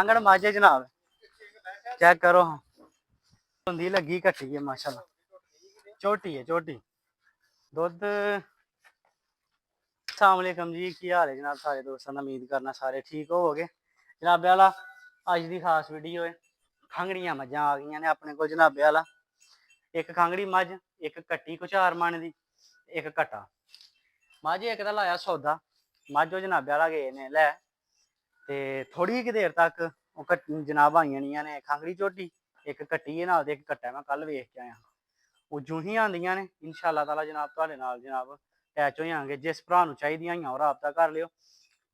खांगड़ माझे जनाब चेक करो धुंधी लगी घटी है माशाल्लाह झोटी है झोटी दुध अस्सलाम वालेकुम जी की हाल है जनाब सारे दोस्तों का उम्मीद करना सारे ठीक होवोगे जनाबे वाला अज की खास वीडियो है खंगड़ियां मझां आ गई ने अपने को जनाबे वाला एक खंगड़ी मझ एक कट्टी को 4 मन की एक कट्टा मझ एक दा लाया सौदा मझ जनाबे वाला गए ने लै ते थोड़ी कि देर तक जनाब आई जानियां ने खंगड़ी झोटी एक कट्टी है नाल एक कट्टा मैं कल वेख के आया वो जूं ही आंदियां ने इंशाअल्लाह ताला जनाब तुहाडे नाल जनाब अटैच हो जाएंगे जिस भरा नूं चाहीदियां होईयां ओह राबता कर लिओ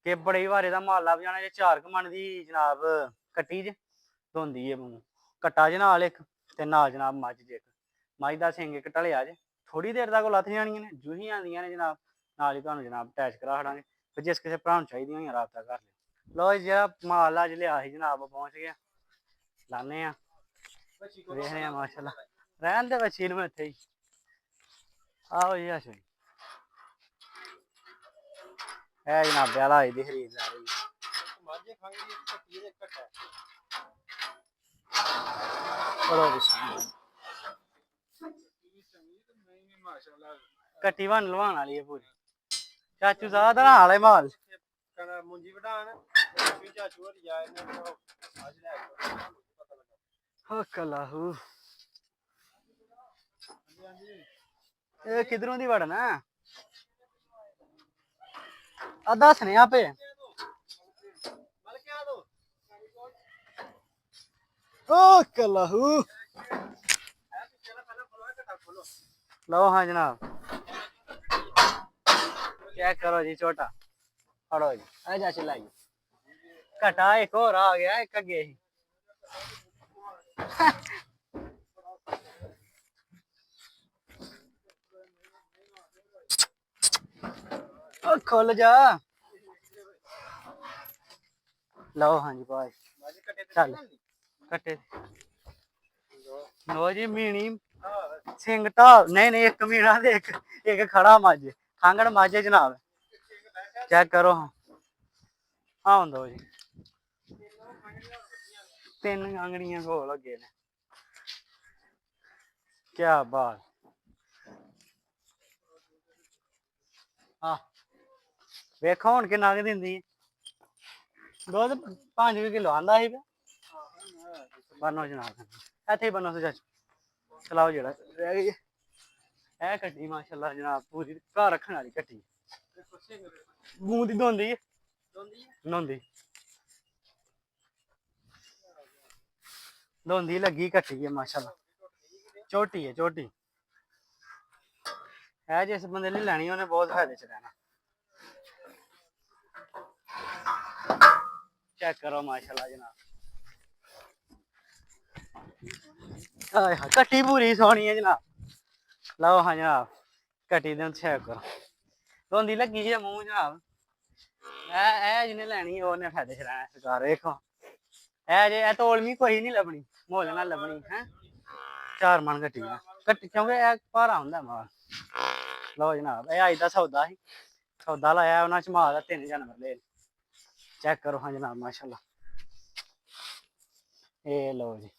कि बड़े बारे दा माल लभ जाना जे 4 मन दी जनाब कट्टी ज धोंदी है मूंह कट्टा ज नाल एक ते नाल जनाब मझ ज एक मझ दा सिंग एक ढलिया ज थोड़ी देर तक लथ जानियां ने जूं ही आंदियां ने जनाब नाल ही तुहानूं जनाब अटैच करा छड़ांगे ते जिस किसे भरा नूं चाहीदियां होईयां राबता कर लिओ लो जेह्ड़ा माल अज लिया ही जनाब पहुंच गया लाने देखने माशाल्लाह रहन दे बच्ची नूं इत्थे ही आओ जी अच्छा है जनाबे वाला आई दी खरीददारी कट्टी बन लवान वाली है पूरी चाचू साहब दा नाल है माल मुंजी वडान चाचू होर जाए हो कल्लाहू किधरों दी वड़ना दसने आपे ओ कल्लाहू लो हाँ जनाब चेक करो जी छोटा फड़ो जी जा चिल्लाइए घटा एक और आ गया एक अगे ही खोल जा लो हाँ जी भाई चल कट्टे लो जी मीनी सिंग ढाल नहीं नहीं एक मीना ते एक खड़ा मज खांगड़ माझे जनाब चेक करो हाँ दो जी 3 खांगड़ियां कोल अगे ने क्या बात हाँ वेखो हुण किन्ना क दिंदी दुद्ध 5 किलो आंदा ही बनो जनाब इत्थे ही बनो चाचू चलाओ जेड़ा रह गई है कट्टी माशाल्लाह जनाब पूरी घर रखने वाली कट्टी मूंह दी धोंदी नहोंदी धोंदी लगी कट्टी है माशाल्लाह झोटी है झोटी है जिस बंदे ने लैनी उन्हें बहुत फायदे च रहना चेक करो माशाल्लाह जनाब कट्टी पूरी सोनी है जनाब लो हाँ जनाब कट्टी दे चेक करो धोंदी लगी है मूंह जनाब जिन्हें लैनी उन्हें फायदे च रहना सरकार देखो है जे तोलमी कोई नहीं लभनी मोल ना लभनी है 4 मन कट्टी कट्टी क्योंकि भारा होंदा माल लो जनाब अज का सौदा ही सौदा लाया उन्होंने च माल 3 जानवर ले चेक करो हाँ जनाब माशाल्लाह ये लो जी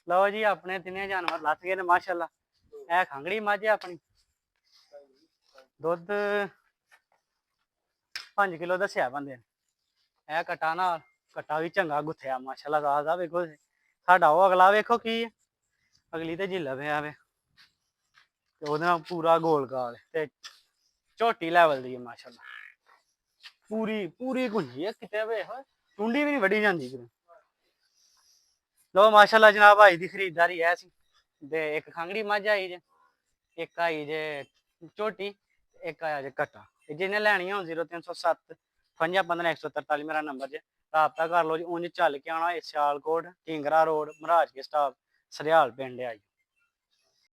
लो जी अपने 3 जानवर लथ गए ने माशाल्लाह ए खंगड़ी मझ अपनी दुध 5 किलो दसिया बंदे ए कट्टा नाल कट्टा भी चंगा गुत्थया माशाल्लाह दा वेखो साडा ओह अगला वेखो की अगली ते जिल्ल पे वे पूरा गोल गाल ते झोटी लैवल दी है माशाल्लाह पूरी पूरी गुंजी है किते वे चुंडी भी नहीं वड़ी जाती लो माशाल्लाह जनाब आई दी खरीददारी है दे एक खंगड़ी मझ आई जे एक आई जे झोटी एक आया जे कट्टा जिन्हें लैनी हो 0307 55 143 मेरा नंबर जे राबता कर लो जी उंज चल के आना सियालकोट ढींगरा रोड महाराज के स्टाफ सरियाल पिंड आई